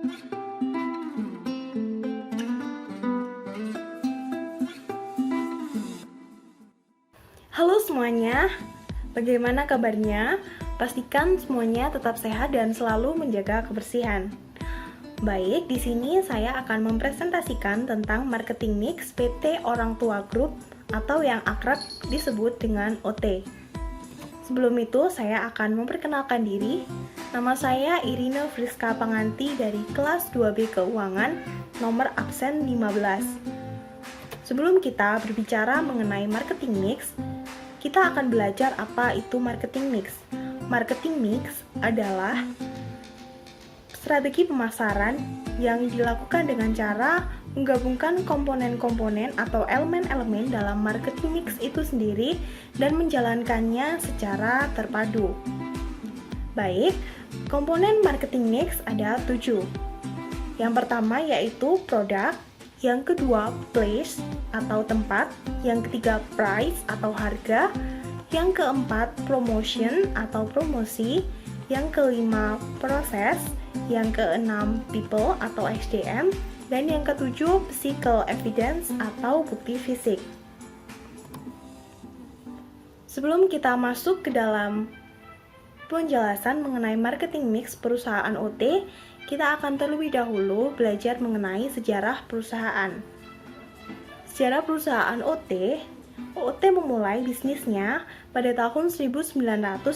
Halo semuanya, bagaimana kabarnya? Pastikan semuanya tetap sehat dan selalu menjaga kebersihan. Baik, di sini saya akan mempresentasikan tentang marketing mix PT Orang Tua Group atau yang akrab disebut dengan OT. Sebelum itu, saya akan memperkenalkan diri. Nama saya Irina Friska Panganti dari kelas 2B Keuangan, nomor absen 15. Sebelum kita berbicara mengenai marketing mix, kita akan belajar apa itu marketing mix. Marketing mix adalah strategi pemasaran yang dilakukan dengan cara menggabungkan komponen-komponen atau elemen-elemen dalam marketing mix itu sendiri dan menjalankannya secara terpadu. Baik, komponen marketing mix ada 7. Yang pertama yaitu produk, yang kedua place atau tempat, yang ketiga price atau harga, yang keempat promotion atau promosi, yang kelima proses, yang keenam people atau SDM, dan yang ketujuh physical evidence atau bukti fisik. Sebelum kita masuk ke dalam penjelasan mengenai marketing mix perusahaan OT, kita akan terlebih dahulu belajar mengenai sejarah perusahaan. Sejarah perusahaan OT memulai bisnisnya pada tahun 1984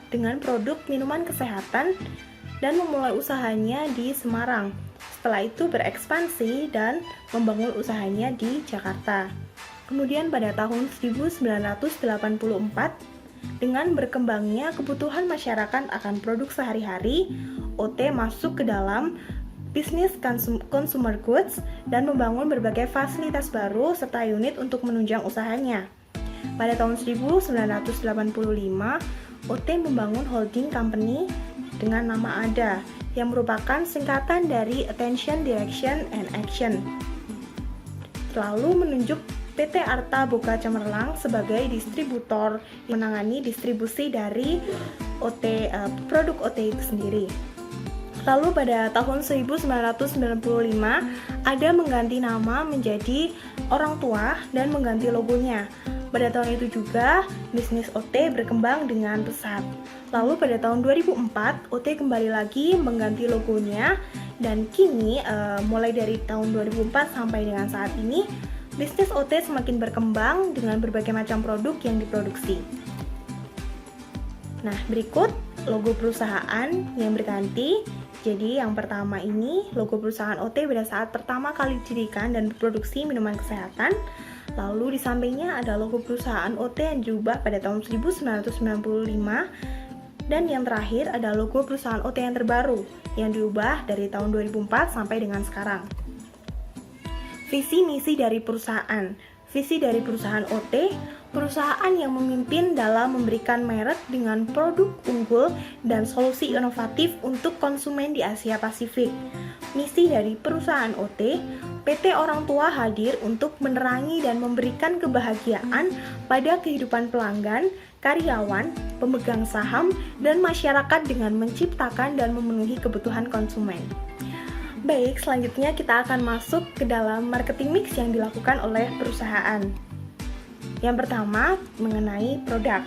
dengan produk minuman kesehatan dan memulai usahanya di Semarang. Setelah itu berekspansi dan membangun usahanya di Jakarta. Kemudian pada tahun 1984, dengan berkembangnya kebutuhan masyarakat akan produk sehari-hari, OT masuk ke dalam bisnis consumer goods dan membangun berbagai fasilitas baru serta unit untuk menunjang usahanya. Pada tahun 1985, OT membangun holding company dengan nama ADA, yang merupakan singkatan dari Attention, Direction, and Action. Lalu menunjuk PT Arta Boga Cemerlang sebagai distributor yang menangani distribusi dari produk OT itu sendiri. Lalu pada tahun 1995 ADA mengganti nama menjadi Orang Tua dan mengganti logonya. Pada tahun itu juga bisnis OT berkembang dengan pesat. Lalu pada tahun 2004 OT kembali lagi mengganti logonya dan kini mulai dari tahun 2004 sampai dengan saat ini bisnis OT semakin berkembang dengan berbagai macam produk yang diproduksi. Nah, berikut logo perusahaan yang berganti. Jadi yang pertama ini logo perusahaan OT pada saat pertama kali didirikan dan berproduksi minuman kesehatan. Lalu di sampingnya ada logo perusahaan OT yang diubah pada tahun 1995. Dan yang terakhir ada logo perusahaan OT yang terbaru yang diubah dari tahun 2004 sampai dengan sekarang. Visi misi dari perusahaan. Visi dari perusahaan OT, perusahaan yang memimpin dalam memberikan merek dengan produk unggul dan solusi inovatif untuk konsumen di Asia Pasifik. Misi dari perusahaan OT, PT Orang Tua hadir untuk menerangi dan memberikan kebahagiaan pada kehidupan pelanggan, karyawan, pemegang saham, dan masyarakat dengan menciptakan dan memenuhi kebutuhan konsumen. Baik, selanjutnya kita akan masuk ke dalam marketing mix yang dilakukan oleh perusahaan. Yang pertama, mengenai produk.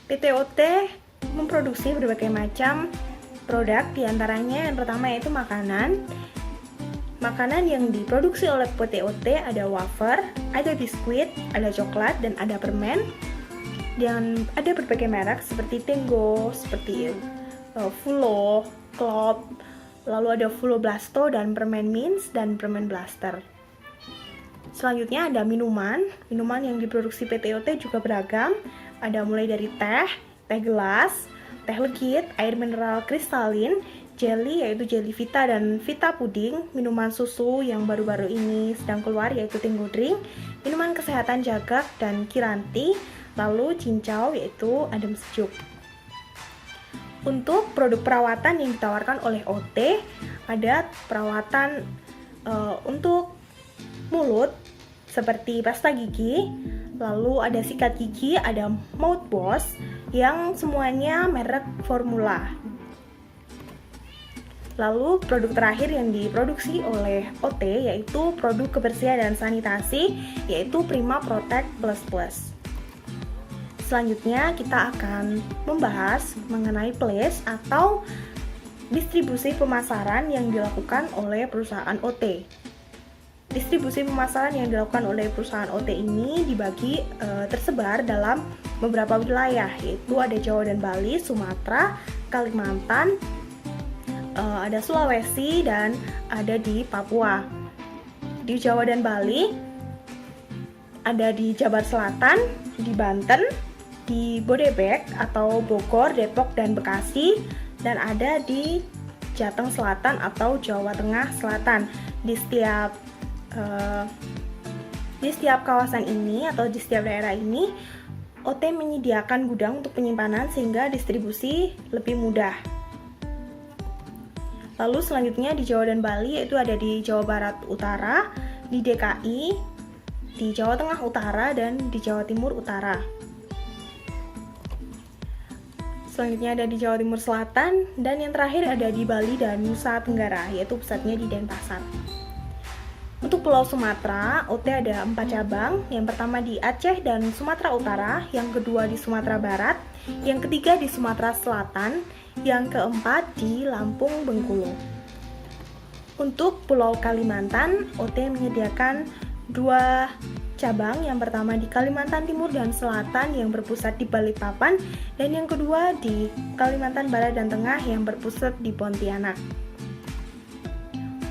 PT OT memproduksi berbagai macam produk, diantaranya yang pertama yaitu makanan. Makanan yang diproduksi oleh PT OT ada wafer, ada biskuit, ada coklat, dan ada permen. Dan ada berbagai merek seperti Tenggo, seperti Fulo, Klop, lalu ada Fulo Blasto dan permen Mints dan permen Blaster. Selanjutnya ada minuman yang diproduksi PT OT juga beragam. Ada mulai dari teh gelas, teh legit, air mineral kristalin, jelly yaitu jelly Vita dan Vita puding, minuman susu yang baru-baru ini sedang keluar yaitu Tenggo Drink, minuman kesehatan Jagak dan Kiranti, lalu cincau yaitu adem sejuk. Untuk produk perawatan yang ditawarkan oleh OT, ada perawatan untuk mulut seperti pasta gigi, lalu ada sikat gigi, ada mouthwash yang semuanya merek Formula. Lalu produk terakhir yang diproduksi oleh OT yaitu produk kebersihan dan sanitasi, yaitu Prima Protect Plus Plus. Selanjutnya kita akan membahas mengenai place atau distribusi pemasaran yang dilakukan oleh perusahaan OT. Distribusi pemasaran yang dilakukan oleh perusahaan OT ini dibagi tersebar dalam beberapa wilayah, yaitu ada Jawa dan Bali, Sumatera, Kalimantan, ada Sulawesi, dan ada di Papua. Di Jawa dan Bali ada di Jabar Selatan, di Banten, di Bodebek atau Bogor, Depok, dan Bekasi, dan ada di Jateng Selatan atau Jawa Tengah Selatan. Di setiap kawasan ini atau di setiap daerah ini, OT menyediakan gudang untuk penyimpanan sehingga distribusi lebih mudah. Lalu selanjutnya di Jawa dan Bali yaitu ada di Jawa Barat Utara, di DKI, di Jawa Tengah Utara, dan di Jawa Timur Utara. Selanjutnya ada di Jawa Timur Selatan, dan yang terakhir ada di Bali dan Nusa Tenggara, yaitu pusatnya di Denpasar. Untuk Pulau Sumatera, OT ada 4 cabang. Yang pertama di Aceh dan Sumatera Utara, yang kedua di Sumatera Barat, yang ketiga di Sumatera Selatan, yang keempat di Lampung Bengkulu. Untuk Pulau Kalimantan, OT menyediakan 2 cabang, yang pertama di Kalimantan Timur dan Selatan yang berpusat di Balikpapan, dan yang kedua di Kalimantan Barat dan Tengah yang berpusat di Pontianak.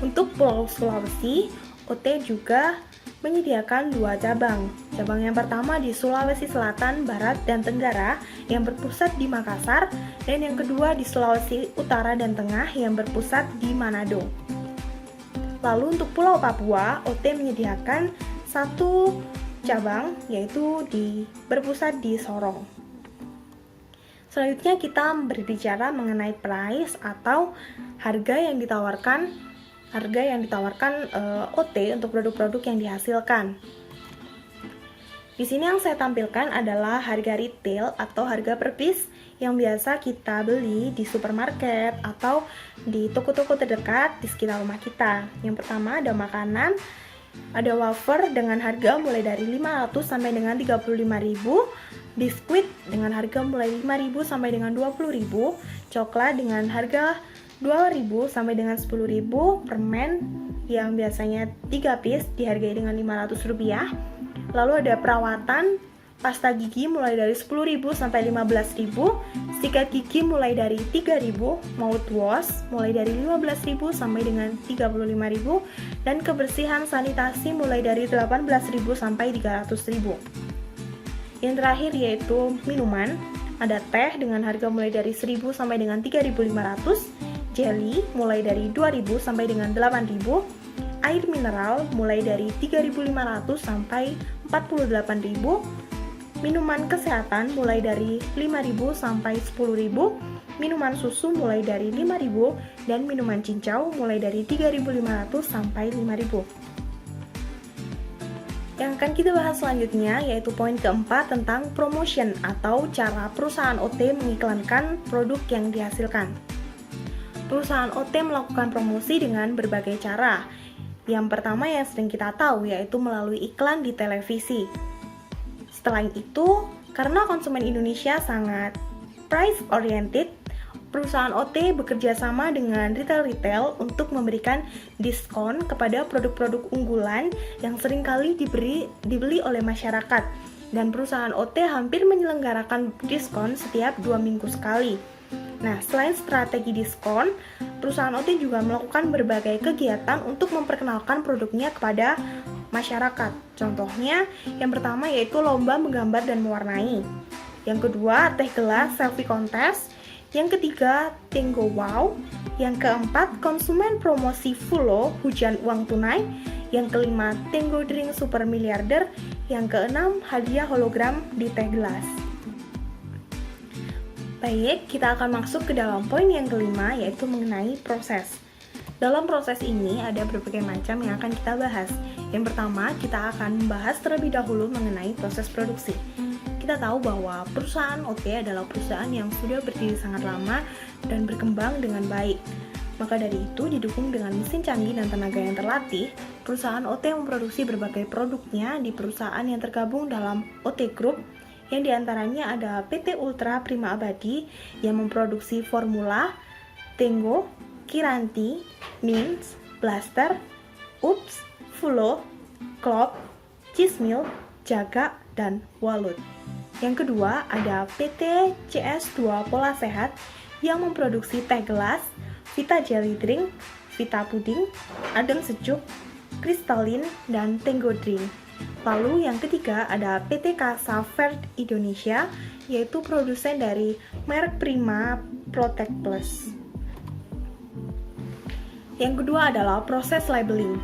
Untuk Pulau Sulawesi, OT juga menyediakan 2 cabang. Cabang yang pertama di Sulawesi Selatan, Barat, dan Tenggara yang berpusat di Makassar, dan yang kedua di Sulawesi Utara dan Tengah yang berpusat di Manado. Lalu untuk Pulau Papua, OT menyediakan 1 cabang yaitu berpusat di Sorong. Selanjutnya kita berbicara mengenai price atau harga yang ditawarkan OT untuk produk-produk yang dihasilkan. Di sini yang saya tampilkan adalah harga retail atau harga per piece yang biasa kita beli di supermarket atau di toko-toko terdekat di sekitar rumah kita. Yang pertama ada makanan, ada wafer dengan harga mulai dari 500 sampai dengan 35.000, biskuit dengan harga mulai 5.000 sampai dengan 20.000, coklat dengan harga 2.000 sampai dengan 10.000, permen yang biasanya 3 piece dihargai dengan Rp500. Lalu ada perawatan, pasta gigi mulai dari 10.000 sampai 15.000, sikat gigi mulai dari 3.000, mouthwash mulai dari 15.000 sampai dengan 35.000, dan kebersihan sanitasi mulai dari 18.000 sampai 300.000. Yang terakhir yaitu minuman, ada teh dengan harga mulai dari 1.000 sampai dengan 3.500, jelly mulai dari 2.000 sampai dengan 8.000, air mineral mulai dari 3.500 sampai 48.000, minuman kesehatan mulai dari 5.000 sampai 10.000, minuman susu mulai dari 5.000, dan minuman cincau mulai dari 3.500 sampai 5.000. Yang akan kita bahas selanjutnya yaitu poin keempat tentang promotion atau cara perusahaan OT mengiklankan produk yang dihasilkan. Perusahaan OT melakukan promosi dengan berbagai cara. Yang pertama yang sering kita tahu yaitu melalui iklan di televisi. Setelah itu, karena konsumen Indonesia sangat price oriented, perusahaan OT bekerja sama dengan retail-retail untuk memberikan diskon kepada produk-produk unggulan yang seringkali dibeli oleh masyarakat. Dan perusahaan OT hampir menyelenggarakan diskon setiap 2 minggu sekali. Nah, selain strategi diskon, perusahaan OT juga melakukan berbagai kegiatan untuk memperkenalkan produknya kepada masyarakat. Contohnya, yang pertama yaitu lomba menggambar dan mewarnai. Yang kedua, teh gelas selfie contest. Yang ketiga, Tango Wow. Yang keempat, konsumen promosi Fulo hujan uang tunai. Yang kelima, Tango Drink Super Miliarder. Yang keenam, hadiah hologram di teh gelas. Baik, kita akan masuk ke dalam poin yang kelima, yaitu mengenai proses. Dalam proses ini ada berbagai macam yang akan kita bahas. Yang pertama, kita akan membahas terlebih dahulu mengenai proses produksi. Kita tahu bahwa perusahaan OT adalah perusahaan yang sudah berdiri sangat lama dan berkembang dengan baik. Maka dari itu, didukung dengan mesin canggih dan tenaga yang terlatih, perusahaan OT memproduksi berbagai produknya di perusahaan yang tergabung dalam OT Group, yang diantaranya ada PT Ultra Prima Abadi yang memproduksi Formula, Tengo, Kiranti, Mins, Blaster, Ups, Fulo, Klop, Cismil, Jaga, dan Walut. Yang kedua ada PT CS2 Pola Sehat yang memproduksi teh gelas, Vita Jelly Drink, Vita Puding, Adem Sejuk, Kristalin, dan Tengo Drink. Lalu yang ketiga ada PT Kasa Vert Indonesia, yaitu produsen dari merek Prima Protect Plus. Yang kedua adalah proses labeling.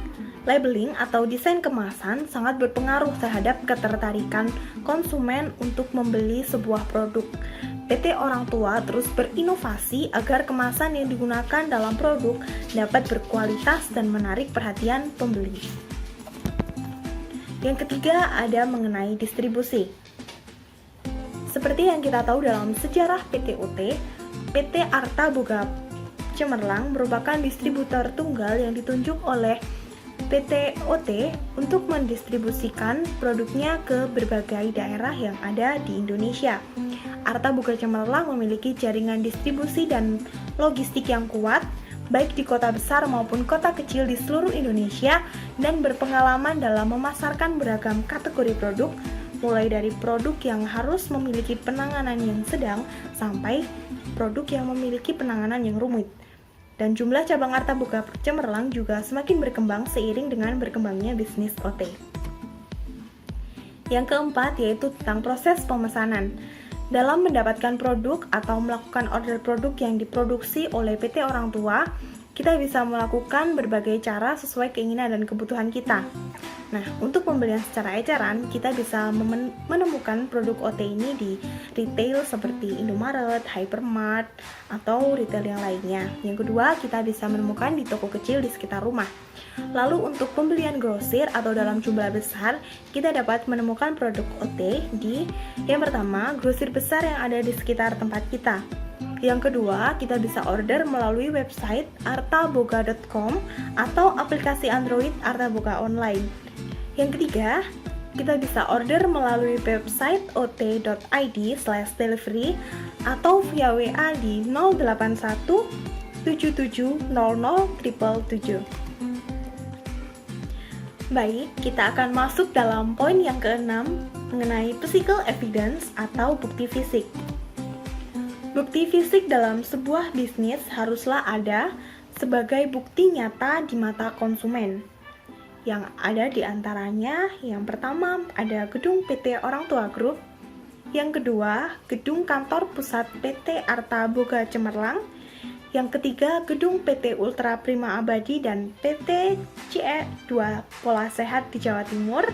Labeling atau desain kemasan sangat berpengaruh terhadap ketertarikan konsumen untuk membeli sebuah produk. PT Orang Tua terus berinovasi agar kemasan yang digunakan dalam produk dapat berkualitas dan menarik perhatian pembeli. Yang ketiga ada mengenai distribusi. Seperti yang kita tahu dalam sejarah PT OT, PT Arta Boga Cemerlang merupakan distributor tunggal yang ditunjuk oleh PT OT untuk mendistribusikan produknya ke berbagai daerah yang ada di Indonesia. Arta Boga Cemerlang memiliki jaringan distribusi dan logistik yang kuat, baik di kota besar maupun kota kecil di seluruh Indonesia, dan berpengalaman dalam memasarkan beragam kategori produk, mulai dari produk yang harus memiliki penanganan yang sedang sampai produk yang memiliki penanganan yang rumit. Dan jumlah cabang Arta Boga Cemerlang juga semakin berkembang seiring dengan berkembangnya bisnis OT. Yang keempat yaitu tentang proses pemesanan. Dalam mendapatkan produk atau melakukan order produk yang diproduksi oleh PT Orang Tua, kita bisa melakukan berbagai cara sesuai keinginan dan kebutuhan kita. Nah, untuk pembelian secara eceran, kita bisa menemukan produk OT ini di retail seperti Indomaret, Hypermart, atau retail yang lainnya. Yang kedua, kita bisa menemukan di toko kecil di sekitar rumah. Lalu untuk pembelian grosir atau dalam jumlah besar, kita dapat menemukan produk OT di yang pertama, grosir besar yang ada di sekitar tempat kita. Yang kedua, kita bisa order melalui website artaboga.com atau aplikasi Android Arta Boga Online. Yang ketiga, kita bisa order melalui website ot.id/delivery atau via WA di 081 7700 777. Baik, kita akan masuk dalam poin yang keenam mengenai physical evidence atau bukti fisik. Bukti fisik dalam sebuah bisnis haruslah ada sebagai bukti nyata di mata konsumen. Yang ada di antaranya, yang pertama ada gedung PT Orang Tua Group, yang kedua gedung kantor pusat PT Arta Boga Cemerlang, yang ketiga gedung PT Ultra Prima Abadi dan PT CE2 Pola Sehat di Jawa Timur,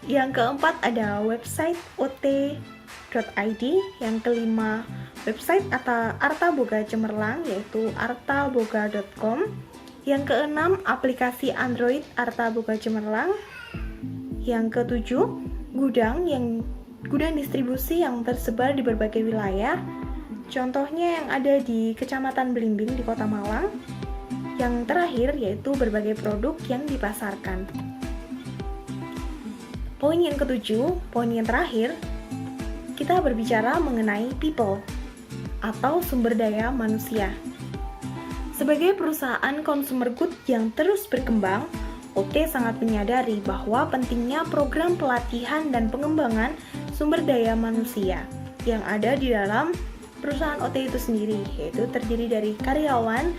yang keempat ada website ot.id, yang kelima website Arta Boga Cemerlang yaitu artaboga.com, yang keenam aplikasi Android Arta Boga Cemerlang, yang ketujuh gudang distribusi yang tersebar di berbagai wilayah, contohnya yang ada di Kecamatan Belimbing di Kota Malang, yang terakhir yaitu berbagai produk yang dipasarkan. Poin yang ketujuh, poin yang terakhir, kita berbicara mengenai people atau sumber daya manusia. Sebagai perusahaan consumer good yang terus berkembang, OT sangat menyadari bahwa pentingnya program pelatihan dan pengembangan sumber daya manusia yang ada di dalam perusahaan OT itu sendiri, yaitu terdiri dari karyawan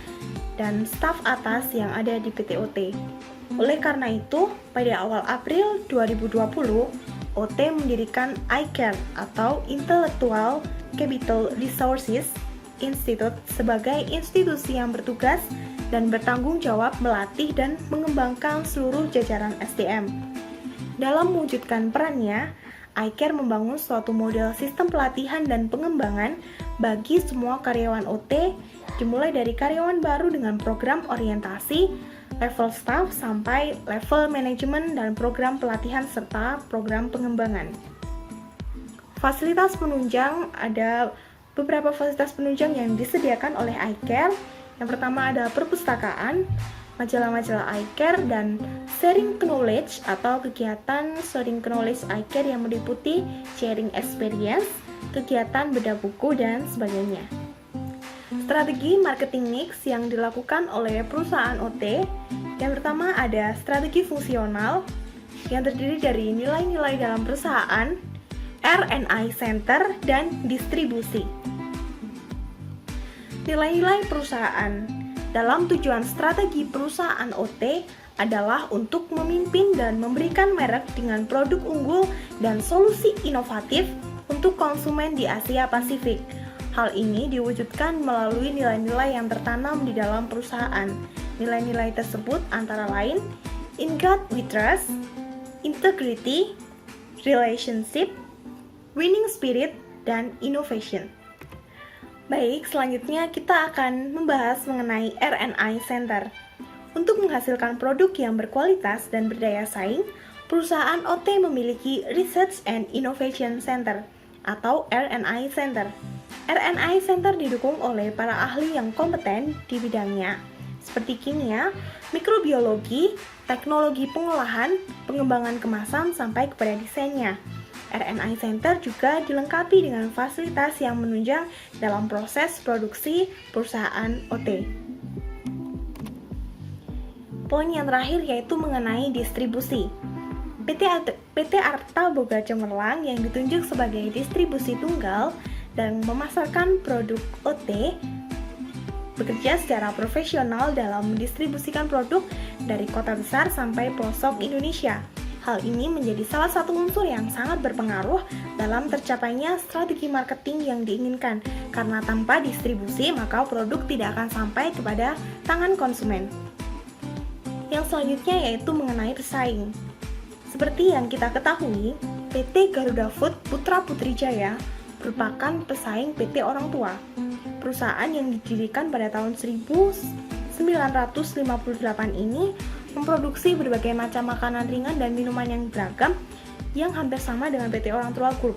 dan staf atas yang ada di PT OT. Oleh karena itu, pada awal April 2020, OT mendirikan iCare atau Intellectual Capital Resources Institute sebagai institusi yang bertugas dan bertanggung jawab melatih dan mengembangkan seluruh jajaran SDM. Dalam mewujudkan perannya, iCare membangun suatu model sistem pelatihan dan pengembangan bagi semua karyawan OT, dimulai dari karyawan baru dengan program orientasi, level staff sampai level manajemen dan program pelatihan serta program pengembangan. Fasilitas penunjang, ada beberapa fasilitas penunjang yang disediakan oleh iCare, Yang pertama ada perpustakaan, majalah-majalah eye care, dan sharing knowledge atau kegiatan sharing knowledge eye care yang meliputi sharing experience, kegiatan bedah buku, dan sebagainya. Strategi marketing mix yang dilakukan oleh perusahaan OT. Yang pertama ada strategi fungsional yang terdiri dari nilai-nilai dalam perusahaan, R&I Center, dan distribusi. Nilai-nilai perusahaan dalam tujuan strategi perusahaan OT adalah untuk memimpin dan memberikan merek dengan produk unggul dan solusi inovatif untuk konsumen di Asia Pasifik. Hal ini diwujudkan melalui nilai-nilai yang tertanam di dalam perusahaan. Nilai-nilai tersebut antara lain In God We Trust, Integrity, Relationship, Winning Spirit, dan Innovation. Baik, selanjutnya kita akan membahas mengenai R&I Center. Untuk menghasilkan produk yang berkualitas dan berdaya saing, perusahaan OT memiliki Research and Innovation Center atau R&I Center. R&I Center didukung oleh para ahli yang kompeten di bidangnya, seperti kimia, mikrobiologi, teknologi pengolahan, pengembangan kemasan, sampai kepada desainnya. R&I Center juga dilengkapi dengan fasilitas yang menunjang dalam proses produksi perusahaan OT. Poin yang terakhir yaitu mengenai distribusi. PT Arta Boga Cemerlang yang ditunjuk sebagai distribusi tunggal dan memasarkan produk OT bekerja secara profesional dalam mendistribusikan produk dari kota besar sampai pelosok Indonesia. Hal ini menjadi salah satu unsur yang sangat berpengaruh dalam tercapainya strategi marketing yang diinginkan, karena tanpa distribusi maka produk tidak akan sampai kepada tangan konsumen. Yang selanjutnya yaitu mengenai pesaing. Seperti yang kita ketahui, PT Garuda Food Putra Putri Jaya merupakan pesaing PT Orang Tua, perusahaan yang didirikan pada tahun 1958 ini memproduksi berbagai macam makanan ringan dan minuman yang beragam yang hampir sama dengan PT Orang Tua Group.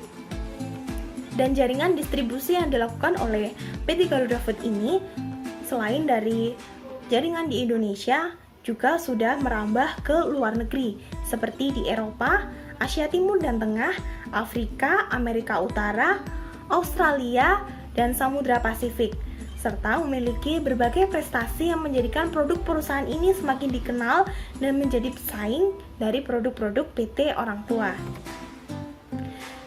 Dan jaringan distribusi yang dilakukan oleh PT Garuda Food ini, selain dari jaringan di Indonesia, juga sudah merambah ke luar negeri, seperti di Eropa, Asia Timur dan Tengah, Afrika, Amerika Utara, Australia, dan Samudra Pasifik, serta memiliki berbagai prestasi yang menjadikan produk perusahaan ini semakin dikenal dan menjadi pesaing dari produk-produk PT Orang Tua.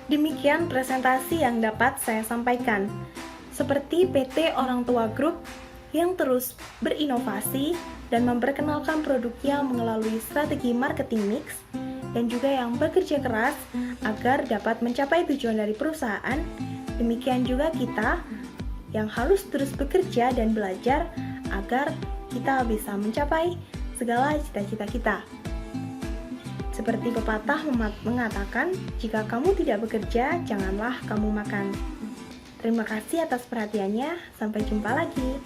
Demikian presentasi yang dapat saya sampaikan. Seperti PT Orang Tua Group yang terus berinovasi dan memperkenalkan produknya melalui strategi marketing mix, dan juga yang bekerja keras agar dapat mencapai tujuan dari perusahaan, demikian juga kita yang harus terus bekerja dan belajar agar kita bisa mencapai segala cita-cita kita. Seperti pepatah mengatakan, jika kamu tidak bekerja, janganlah kamu makan. Terima kasih atas perhatiannya, sampai jumpa lagi.